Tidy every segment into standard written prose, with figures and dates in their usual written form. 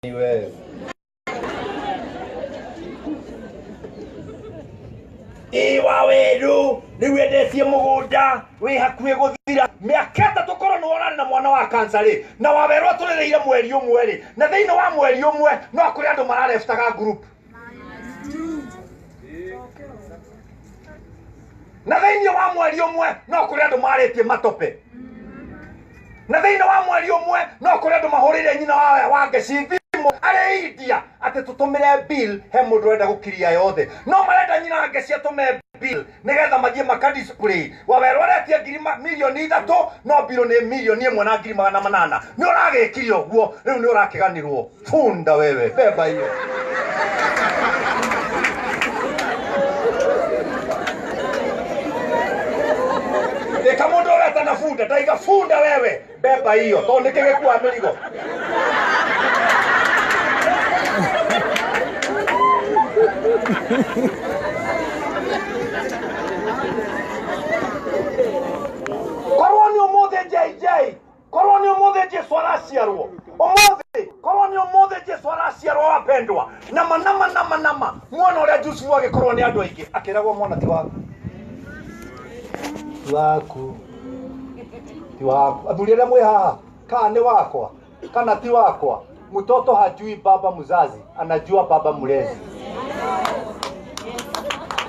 Wewe waweru niwendetie mugunda wi hakuhe guthira miaka tukoro nuonana na mwana wa kansa ri na wawerwa turereire mweri umwe ri na thiini wa mweri umwe no akuri andu marareftaga group na thiini wa mweri umwe no akuri andu maretie matope na thiini wa mweri umwe no akuri andu mahurire nyina wa ngeci are India ate tutumire bill he mundu wenda gukiria yothe no marenda nyina ngeci atume bill nigetha magie maka display wawerwa retie milioni 3 no bill ni milioni 1.8 ni uragikirio guo riu ni urakiganirwo funda wewe beba hiyo eka mundu ureta na funda taiga funda wewe beba hiyo to nikege kwa mirigo Koroni omothe JJ koroni omothe Jesu araciarwo omothe koroni omothe Jesu araciarwo wapendwa nama mwana uria Jusufu agikorwo ni andu aingi akiragwo mwana ti waku athuri aria mwi haha kana ni wakwa kana ti wakwa mtoto hajui baba mzazi anajua baba mlezi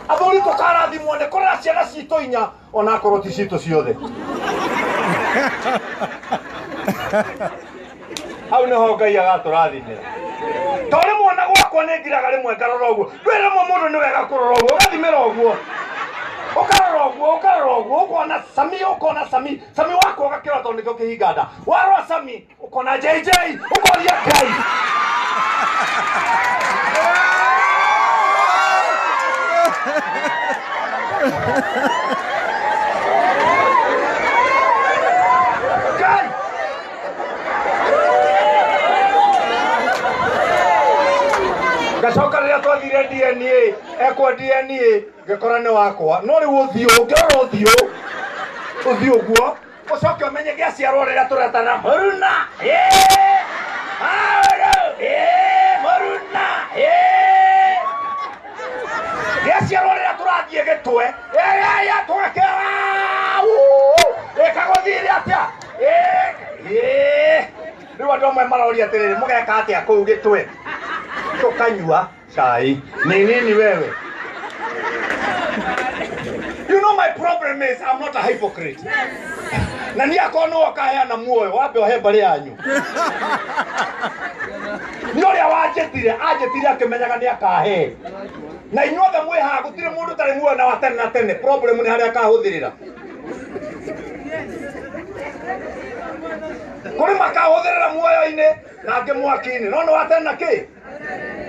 athuri tukarathimwo ni korera ciana citũ inya ona korwo ti citũ ciothe hau niho Ngai agatũrathimĩra tori mwana gwakwa nĩ ngiraga rĩmwe ngarora ũguo rĩmwe mũndũ nĩ wega kũrora ũguo ũgathimĩra ũguo ukarora ũguo ukona Sami wako ũgakĩra tondũ nĩkĩo kĩhinganda warora Sami ukona JJ ukoria Ngai gacoka rĩrĩa twathire DNA ekwa DNA ngĩkora nĩ wakwa no rĩu ũthiũ ũguo ũcoke ũmenye gĩaciarwo rĩrĩa tũretana Haruna gĩaciarwo rĩrĩa tũrathiĩ gĩtwe ĩkagũthire atĩa rĩu andũ amwe maroria atĩrĩrĩ mũgeka atĩa kũu gĩtwe tukanyua chai ni nini wewe you know my problem is I'm not a hypocrite na ni akono wakaheana muoyo wape ohe bari yanyu ni oria wajetire akimenyaga ni akahe na inyuothe mwe ha gutire mundu tari muoyo na watene na tene problem ni haria akahuthirira kuri makahuthirira muoyo-ini na angi mwaki-ini no watene na ki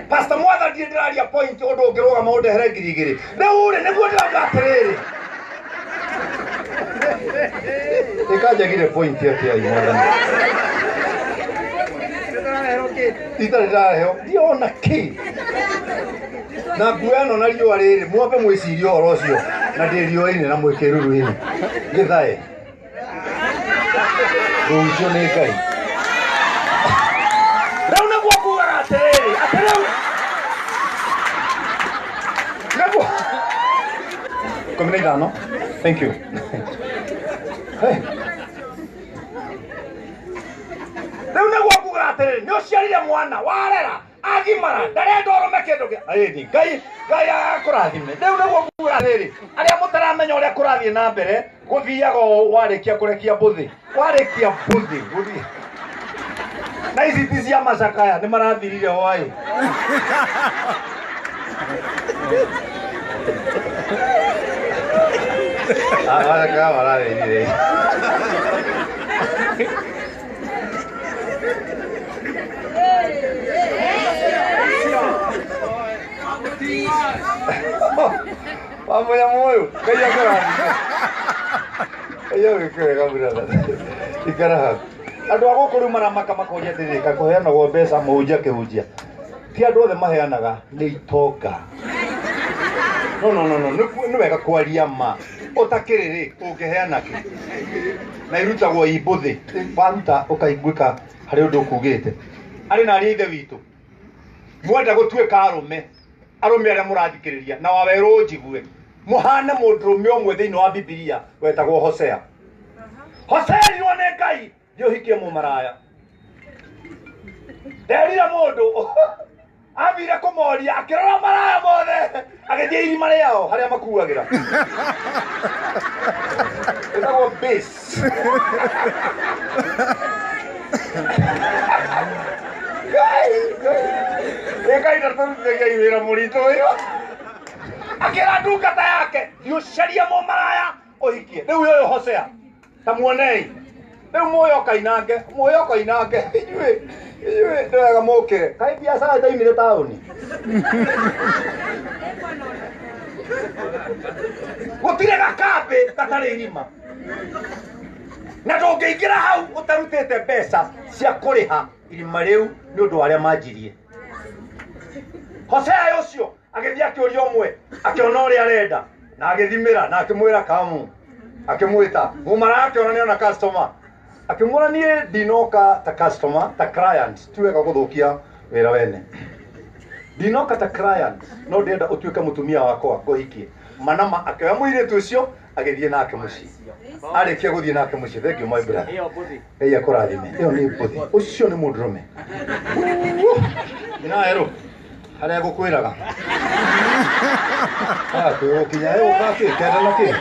Pastor Mother ndiraria point undu ungiruga maundu here ngirigiri riu ri niguo ndiratiriri ikajagire point yake ya imwana itaraheo ndiona ki na gueno na riua riri mwambe mwicirio horo ucio na ndirio-ini na mwikiruru-ini githae rucio ni Ngai rau niguo kugaga atiriri atiriri Come no? Thank you. Hey. Leo na gwa kuga atiriri ni uciarire mwana warera agimara ndarenda orome kindu gi ayini Ngai akurathime leo na gwa kuga atiriri aria mutaramenya uria kurathie na mbere guthiaga warikia kurekia mbuthi guthi na hizi tizia macakaya ni marathirire hoi ahora que vamos a venir vamos ya muy que y carajo andu agukuru maramaka makoria thirika kuheana go mbeca muhunjia kihunjia ti andu othe maheanaga ni itonga no ni wega kwaria ma utakiriri ungiheana ki na irutagwo imbuthi waruta ukaiguika hari undu kugite ari na rithe witu mwenda gutuika arume aria murathikiriria na waweru njigue muhane mundurume omwe thiini wa Biblia wetagwo Hosea. Hosea niwe ne Ngai ndio mumaraya derira mundu avire kumoria akirora maraya mothe agithie irima riao haria makuagira etagwo base Ngai ndarutithia wira muritu uyu akira ndungata yake yucaria mumaraya uhikie riu uyu Hosea ta muonei riu muoyo kainange inyue ndega mukire kai biacara taimire tauni gutire gakabe gatari irima na ndungiingira hau utarutite mbeca cia kuriha irima riu ni undu waria manjirie. Hosea ucio agithia akiuria omwe akiona uria arenda na agithimira na akimwira kamu akimwita mumaraya akiona ona customer akimwira nie ndinoka ta customer ta client tuweka guthukia wira wene ndinoka ta client no ndenda utuike mutumia wakwa nguhikie manama akioya muiritu ucio agithie nake muci arikia guthie nake muci thank you my brother eya kurathime iyo ni mbuthi ucio ni mundurume ina ero haria gukwiraga kukinya yo gaki kenda naki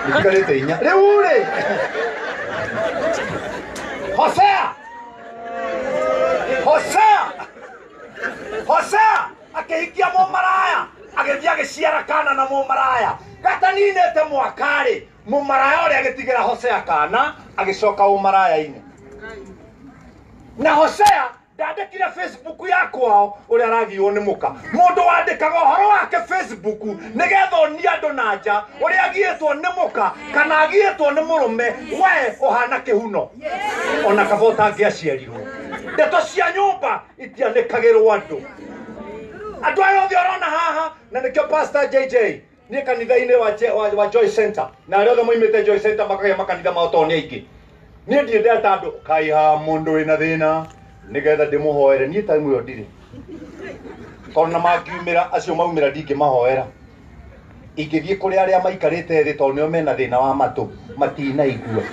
nikarete inya riu ri Hosea akihikia mumaraya agithia agiciara kana na mumaraya gataninete mwakari mumaraya uria agitigira Hosea kana agicoka umaraya-ini na Hosea ndandikire Facebook yakwao uria aragiwo ni muka mundu wandikaga uhoro wake Facebook nigetha onie andu na nja uria agietwo ni muka kana agietwo ni murume we uhana kihuno ona kabota angiaciarirwo ndeto cia nyumba itianikagirwo andu ayo othe urona haha na nikio Pastor JJ ni kanitha-ini wa Joy Center na aria othe moimite Joy Center makagia makanitha maotoni aingi ni ndiende atandu kaiha mundu wina thina nigetha ndimuhoere nie time yo ndiri tona magiumira acio maumira ndingimahoera ingithie kuri aria maikarite thi tondu nio mena thina wa matu matina igua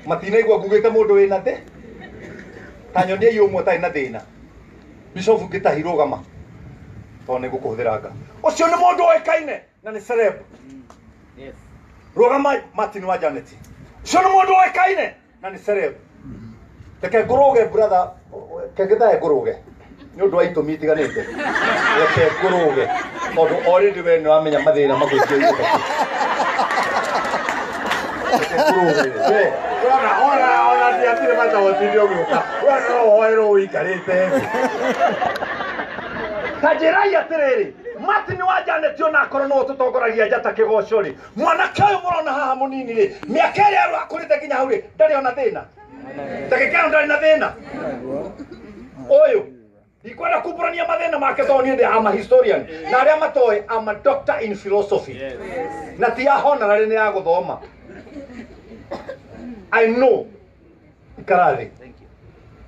matina igua ngugite mundu wina thi tanyonie yumwe tai na thina bisofu ngitahirugama tondu gukuthiranga ucio ni mundu oikaine na ni celeb. Yes. Rugama Martin wa Janet. Ucio ni mundu oikaine na ni celeb. Teke nguruge brother kegithae nguruge ni undu wa itumi itiganite reke nguruge tondu already we ni wamenya mathina makuikia ona ndiatire mata wotirio guka we no hoero uikarite kajirai atiriri Martin wa Janet ona akoro no tutongoragia njata kigocori mwanake uyu murona haha munini ri miaka iri aru akurite nginya hau ri ndari ona thina takikana ndari na thina uyu ikwenda kuburania mathina make thoni ndi ama historian na aria matoe ama doctor in philosophy na ti ahona ri ni ya guthoma I know ikarathi thank you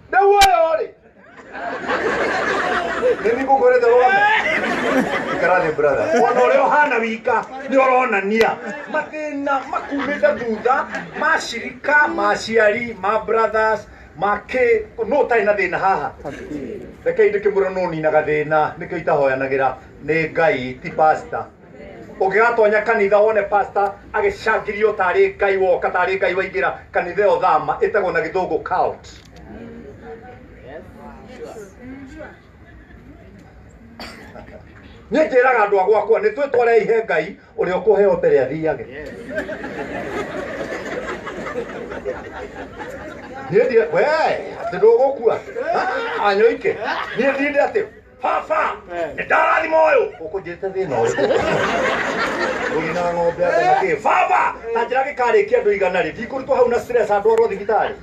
ndewe ori nini kukorete rome ikarathi brother ono leo hana wika ni oronania mathina makumite thutha mashirika maciari ma brothers make no tai na thina haha reke inde kimuro no ni na gathina nike itahoyanagira ni Ngai ti pastor ugigatonya kanitha wone pastor agicangirio tari Ngai woka tari Ngai waingira kanitha othama itagwo na githungu cult. Ni njiraga andu agwakwa ni twitware ihe Ngai uria ukuheo mbere athiage ni we ati ndugukua anyoike ni ndinde ati Papa, ndarathimo uyu ukujite thina uyu ugina ng'ombe atake baba tanjira gikarikia andu igana ri ndikurutwo hau na stress andwarwo thibitari.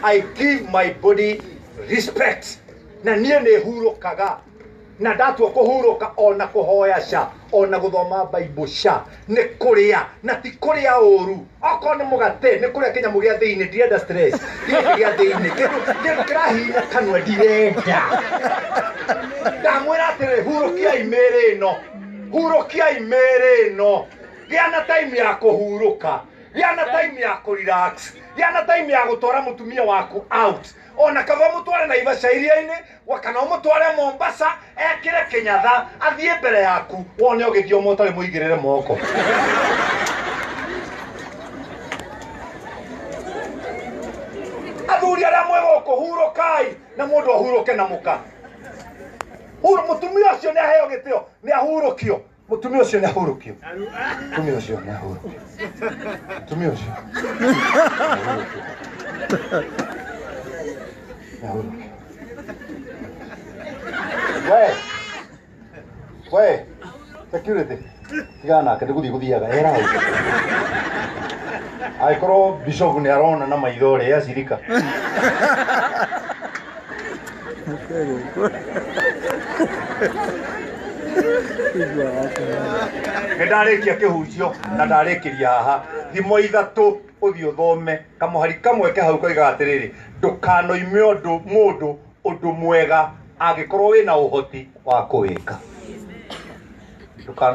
I give my body respect na nie ne hurukaga na ndatua kuhuruka ona kuhoya ca ona guthoma Bible sha ni kuria na ti kuria uru oko ni mugate ni kuria kinya mugia thiini ndirenda stress ndirenda thiini kindu kirahinya kanwa ndirenda ndamwira atiri hurukiai mĩĩrĩ ĩno gĩa na time ya kuhuruka gĩa na time ya ku relax gĩa na time ya gutwara mutumia waku out ona kava mutware na Naivasha iria-ini wakana mutware Mombasa ekire kinyatha athie mbere yaku wone ugithio motari muigirire moko athuri aria mwego kuhurukai na mundu ahuruke na muka mutumia ucio ni aheo gitio ni ahurukio mutumia ucio ni ahurukio mutumia ucio ni ahurukio mutumia ucio we security tigana ke guthiaga era aikoro bishop ni arona na maithore ya sirika ndarikia kihunjio na ndarikiria haha thimo ithatu uthio thome kamuhari kamwe ke hau koiga atiriri ndukanoime undu mwega angikorwo wina uhoti wa kuwika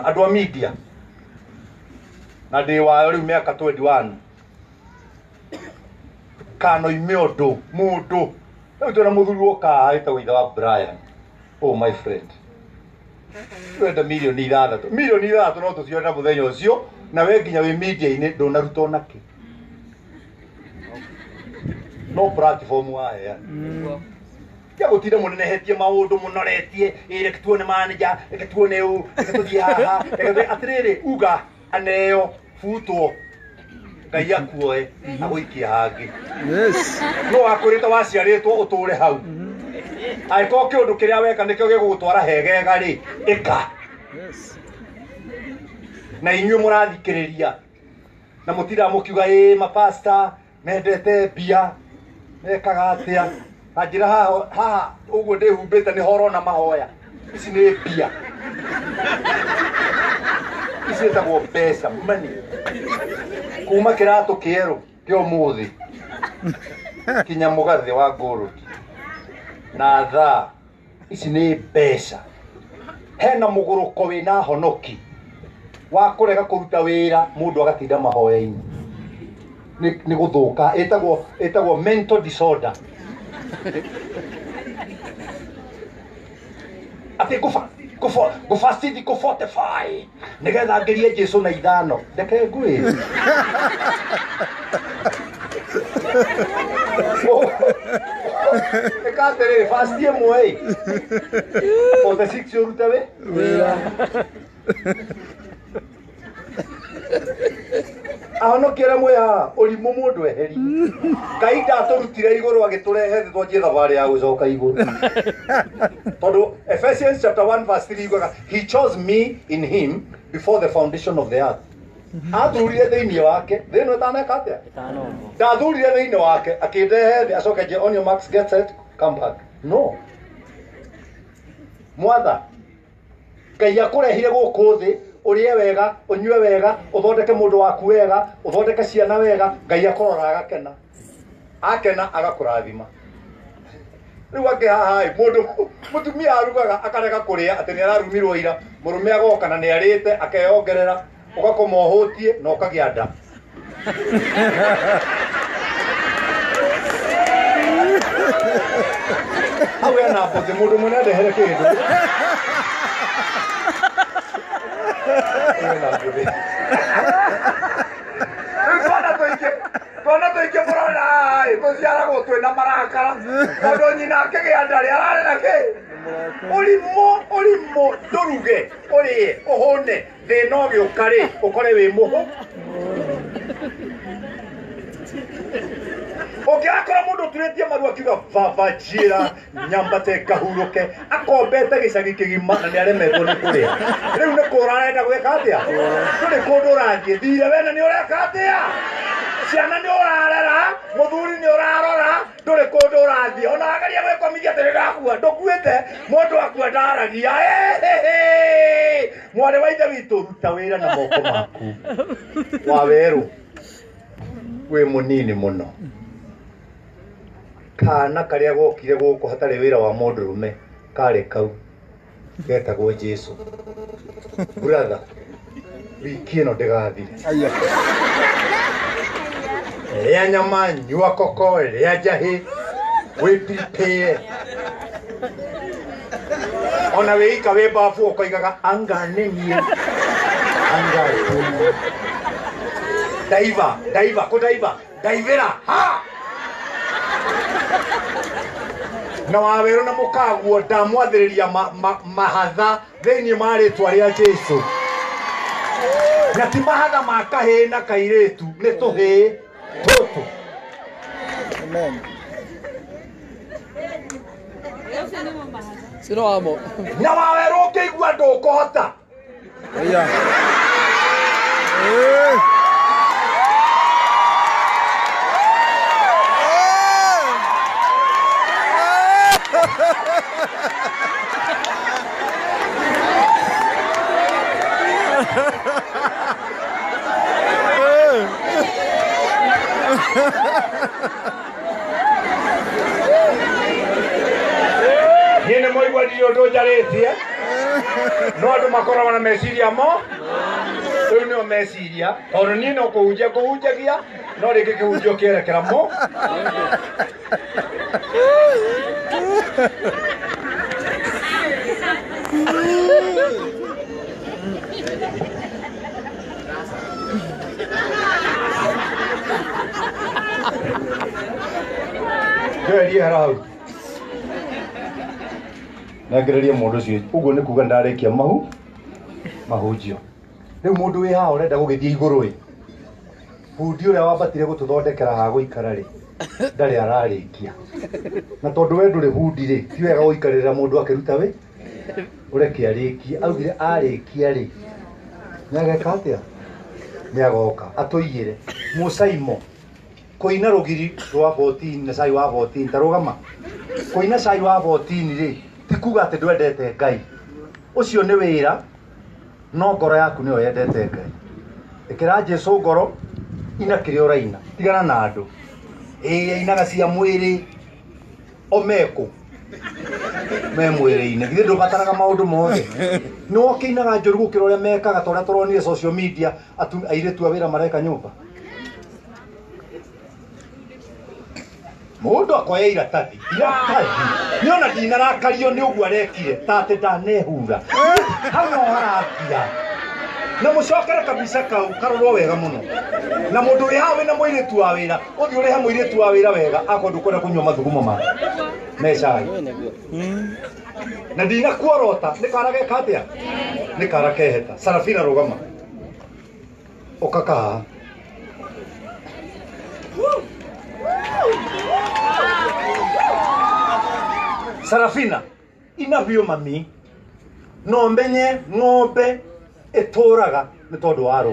andu a media na ndi wayo riu miaka 21 kanoime mundu riu tuna muthuri woka aitagwo ithe wa Brian oh my friend twenda milioni ithathatu no tuciona muthenya ucio na we nginya wi media-ini ndunaruta onaki no platform wahe ya gutire munenehetie maundu munoretie reke tuone manager reke tuone reke tuthie haha atiriri uga aneo futwo ngai akuoe aguikia hangi yes no akurite waciaritwo uture hau aiko kiundu kiria weka nikio gigugutwara hegega ri ika yes na inyuĩ mũrathikĩrĩria na mũtira mũkiuga mapasta mendete mbia mekaga atĩa anjĩra haha ũguo ndĩhumbĩte nĩ horo na mahoya ici nĩ mbia ici ĩtagwo mbeca money kuma kĩratũ kĩerũ kĩa ũmũthĩ kinya mũgathĩ wa gold na thaa ici nĩ mbeca hena mũgũrũko wĩna honoki wa kurega kuruta wira mundu agatinda mahoya-ini ni guthuka etagwo mental disorder ati gufastidi ku 45 nigetha ngerie Jesu na ithano ndeke ngui ekatere fastie mwei 46 yoruta we ahonokiere mweha urimu mundu eheri Ngai ndaturutire iguru agiturehe thĩ twanjie thabarĩ ya gucoka iguru tondu Ephesians chapter 1 verse 3 yugaga he chose me in him before the foundation of the earth athurire thĩinĩ wake thĩno ĩtaneka atĩa ndathurire thĩinĩ wake akĩndehe thĩ acoke nje on your marks get set come back no mwatha Ngai akurehire gũkũ thĩ urie wega unywe wega uthondeke mundu waku wega uthondeke ciana wega Ngai akorora agakena akena agakurathima riu ake haha mutumia arugaga akarega kuria ati ni ararumirwo ira murume agoka na ni arite akeyongerera ugakoma uhutie na ukagia nda hau ena mbote mundu munendehere kindu Twana tuike murona tuciaragwo twina marakara mundu nyina akigĩa nda ri ararĩ nake ũrimũ ndũruge ũrĩe ũhũne thĩna ũgĩũka rĩ ũkore wĩ mũhũ ũngĩgakora mũndũ ũturĩtie maru akiuga baba njĩra nyambate ngahurũke akombete gĩcagi kĩgima na nĩaremetwo nĩ kũrĩa rĩu nĩ kũra arenda gwĩka atĩa ndũrĩ kũndũ ũrathiĩ thire we na nĩ ũreka atĩa ciana nĩ ũrarera mũthuri nĩ ũrarora ndũrĩ kũndũ ũrathiĩ ona ageria gwĩkomithia atĩ nĩndakua ndũkuĩte mũndũ akua ndaragia mwarĩ wa ithe witũ ruta wĩra na moko maku Wawerũ wĩ mũnini mũno kana karĩa gokire gũkũ hatarĩ wĩra wa mũndũrũme karĩ kau getagwo Jesũ brother wiki ĩno ndĩgathire rĩa nyama nyua koko rĩa njahĩ wĩpipĩe ona wĩika wĩ babu ũkoigaga anga nĩniĩ anga ndaiva kũndaiva ndaivĩra ha na Wawerũ na mũkaguo ndamwathĩrĩria mahatha thĩinĩ ma rĩtwa rĩa Jesũ na ti mahatha ma kahĩĩ na kairĩtu nĩ tũhĩĩ tũtũ. Amen. Sino amo. Na Wawerũ ũkĩigua ndũkũhota. Aya. Niĩ nĩ mũigua ndirĩ ũndũ njarĩtie no andũ makoragwo na meciria mo rĩu nĩo meciria tondũ niĩ no kũhunjia ngũhunjagia no rĩngĩ kĩhunjio kĩerekera mo Ngererie hau ngererie mũndũ ũcio ũguo nĩ kuga ndarĩkia mahunjio rĩu mũndũ wĩ haha ũrenda gũgĩthiĩ igũrũ ĩ bundi ũrĩa wambatire gũtũthondekera ha gũikara rĩ ndarĩ ararĩkia na tondũ we ndũrĩ bundi rĩ ti wega gũikarĩra mũndũ akĩruta wĩ ũreke arĩkie augire arĩkia rĩ nĩageka atĩa nĩagoka atũigĩre mũcaimo kũina rũgiri rwa 14 na cai wa 14 tarũgama kũina cai wa 14 rĩ ti kuga atĩ ndwendete Ngai ũcio nĩ wĩra no ngoro yaku nĩyo yendete Ngai ĩkĩra Jesũ ngoro ina kĩrĩa ũraina tigana na andũ inaga cia mwĩrĩ omeko me mwĩrĩ-inĩ githĩ ndũbataraga maũndũ mothe nĩ wokĩinaga njũru gũkĩra ũrĩa mekaga ta ũrĩa tũronire social media airĩtu a wĩra mareka nyũmba mũndũ akoya iratathi niona ndinarakario nĩ ũguo arekire ta atĩ ndanehura hau no harakia na mũcokere kabisa kau karorwo wega mũno na mũndũ wĩ haha wĩna mũirĩtu wa wĩra ũthiĩ ũrĩhe mũirĩtu wa wĩra wega akorwo ndũkwenda kũnyua mathugumo ma mecai na ndinakuorota nĩ kara geka atĩa nĩ kara keheta Sarafina rũgama ũkaka haha Sarafina inavyo mami no menye ng'ombe ĩtũraga nĩ tondũ wa